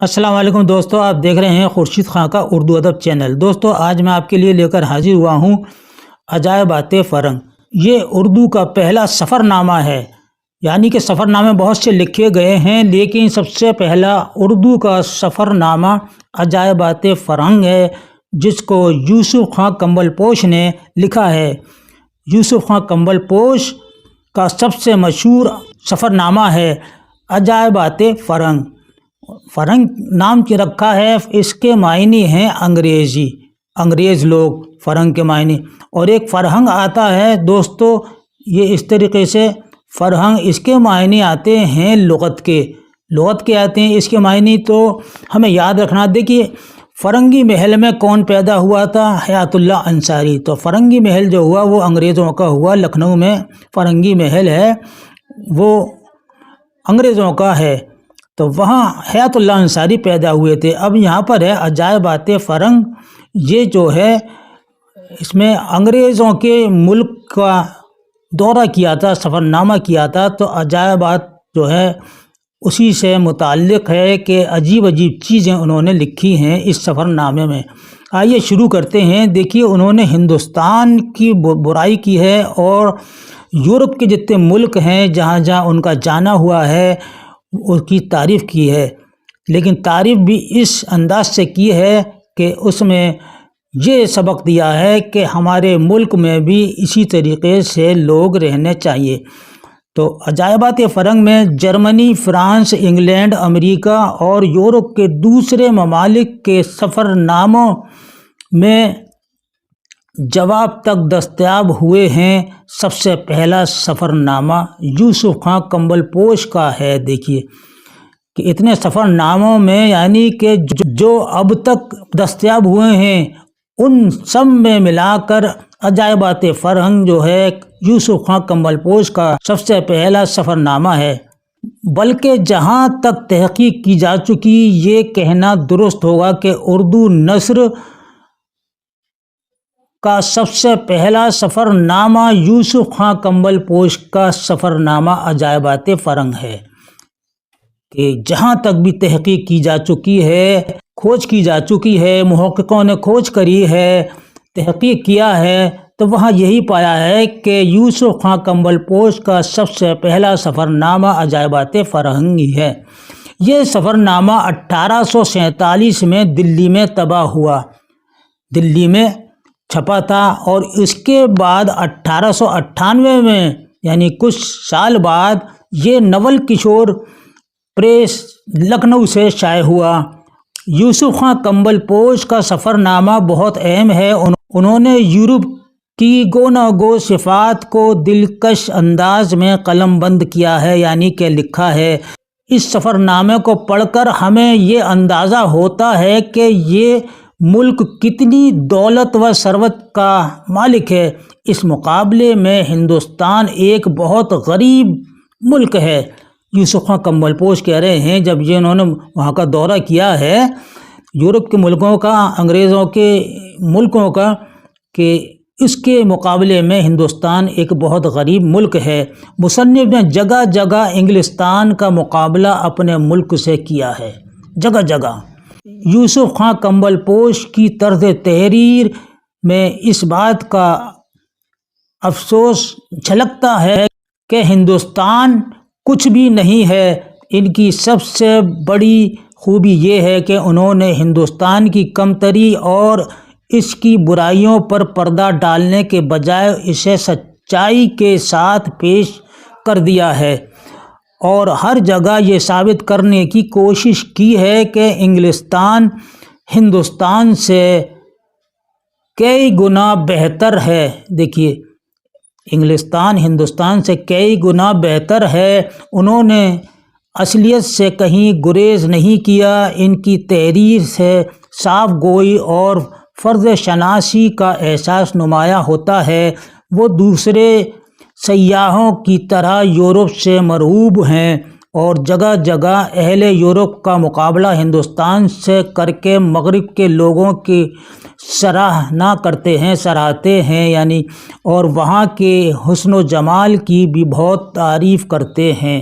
السلام علیکم دوستو، آپ دیکھ رہے ہیں خورشید خان کا اردو ادب چینل۔ دوستو آج میں آپ کے لیے لے کر حاضر ہوا ہوں عجائبات فرنگ۔ یہ اردو کا پہلا سفر نامہ ہے، یعنی کہ سفر نامے بہت سے لکھے گئے ہیں، لیکن سب سے پہلا اردو کا سفر نامہ عجائبات فرنگ ہے، جس کو یوسف خان کمبل پوش نے لکھا ہے۔ یوسف خان کمبل پوش کا سب سے مشہور سفر نامہ ہے عجائبات فرنگ۔ فرنگ نام کی رکھا ہے، اس کے معنی ہیں انگریز لوگ، فرنگ کے معنی۔ اور ایک فرہنگ آتا ہے دوستو، یہ اس طریقے سے فرہنگ، اس کے معنی آتے ہیں لغت کے آتے ہیں۔ اس کے معنی تو ہمیں یاد رکھنا۔ دیکھیے فرنگی محل میں کون پیدا ہوا تھا؟ حیات اللہ انصاری۔ تو فرنگی محل جو ہوا وہ انگریزوں کا ہوا، لکھنؤ میں فرنگی محل ہے، وہ انگریزوں کا ہے، تو وہاں حیات اللہ انصاری پیدا ہوئے تھے۔ اب یہاں پر ہے عجائبات فرنگ، یہ جو ہے اس میں انگریزوں کے ملک کا دورہ کیا تھا، سفر نامہ کیا تھا، تو عجائبات جو ہے اسی سے متعلق ہے کہ عجیب چیزیں انہوں نے لکھی ہیں اس سفر نامے میں۔ آئیے شروع کرتے ہیں۔ دیکھیے انہوں نے ہندوستان کی برائی کی ہے، اور یورپ کے جتنے ملک ہیں جہاں جہاں ان کا جانا ہوا ہے اس کی تعریف کی ہے، لیکن تعریف بھی اس انداز سے کی ہے کہ اس میں یہ سبق دیا ہے کہ ہمارے ملک میں بھی اسی طریقے سے لوگ رہنے چاہیے۔ تو عجائبات فرنگ میں جرمنی، فرانس، انگلینڈ، امریکہ اور یورپ کے دوسرے ممالک کے سفر ناموں میں جواب تک دستیاب ہوئے ہیں۔ سب سے پہلا سفر نامہ یوسف خان کمبل پوش کا ہے۔ دیکھیے کہ اتنے سفر ناموں میں، یعنی کہ جو اب تک دستیاب ہوئے ہیں ان سب میں ملا کر عجائبات فرنگ جو ہے یوسف خان کمبل پوش کا سب سے پہلا سفر نامہ ہے۔ بلکہ جہاں تک تحقیق کی جا چکی، یہ کہنا درست ہوگا کہ اردو نثر کا سب سے پہلا سفر نامہ یوسف خان کمبل پوش کا سفر نامہ عجائبات فرنگ ہے۔ کہ جہاں تک بھی تحقیق کی جا چکی ہے، کھوج کی جا چکی ہے، محققوں نے کھوج کری ہے، تحقیق کیا ہے، تو وہاں یہی پایا ہے کہ یوسف خان کمبل پوش کا سب سے پہلا سفر نامہ عجائبات فرنگ ہی ہے۔ یہ سفر نامہ 1847 میں دلی میں طبع ہوا، دلی میں چھپا تھا، اور اس کے بعد 1898 میں، یعنی کچھ سال بعد، یہ نول کشور پریس لکھنؤ سے شائع ہوا۔ یوسف خان کمبل پوش کا سفر نامہ بہت اہم ہے۔ انہوں نے یورپ کی گو صفات کو دلکش انداز میں قلم بند کیا ہے، یعنی کہ لکھا ہے۔ اس سفر نامے کو پڑھ کر ہمیں یہ اندازہ ہوتا ہے کہ یہ ملک کتنی دولت و ثروت کا مالک ہے۔ اس مقابلے میں ہندوستان ایک بہت غریب ملک ہے۔ یوسف خان کمبل پوش کہہ رہے ہیں، جب یہ انہوں نے وہاں کا دورہ کیا ہے یورپ کے ملکوں کا، انگریزوں کے ملکوں کا، کہ اس کے مقابلے میں ہندوستان ایک بہت غریب ملک ہے۔ مصنف نے جگہ جگہ انگلستان کا مقابلہ اپنے ملک سے کیا ہے، جگہ جگہ۔ یوسف خان کمبل پوش کی طرز تحریر میں اس بات کا افسوس جھلکتا ہے کہ ہندوستان کچھ بھی نہیں ہے۔ ان کی سب سے بڑی خوبی یہ ہے کہ انہوں نے ہندوستان کی کمتری اور اس کی برائیوں پر پردہ ڈالنے کے بجائے اسے سچائی کے ساتھ پیش کر دیا ہے، اور ہر جگہ یہ ثابت کرنے کی کوشش کی ہے کہ انگلستان ہندوستان سے کئی گنا بہتر ہے۔ دیکھیے انگلستان ہندوستان سے کئی گنا بہتر ہے۔ انہوں نے اصلیت سے کہیں گریز نہیں کیا۔ ان کی تحریر سے صاف گوئی اور فرض شناسی کا احساس نمایاں ہوتا ہے۔ وہ دوسرے سیاحوں کی طرح یورپ سے مرعوب ہیں، اور جگہ جگہ اہل یورپ کا مقابلہ ہندوستان سے کر کے مغرب کے لوگوں کی سراہتے ہیں، یعنی اور وہاں کے حسن و جمال کی بھی بہت تعریف کرتے ہیں۔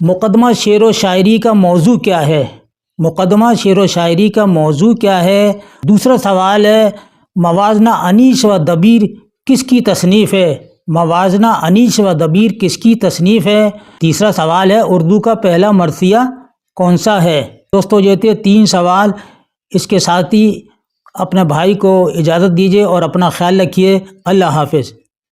مقدمہ شعر و شاعری کا موضوع کیا ہے؟ مقدمہ شعر و شاعری کا موضوع کیا ہے؟ دوسرا سوال ہے موازنہ انیس و دبیر کس کی تصنیف ہے؟ موازنہ انیس و دبیر کس کی تصنیف ہے؟ تیسرا سوال ہے اردو کا پہلا مرثیہ کون سا ہے؟ دوستو یہ تھے 3 سوال۔ اس کے ساتھ ہی اپنے بھائی کو اجازت دیجیے اور اپنا خیال رکھیے۔ اللہ حافظ۔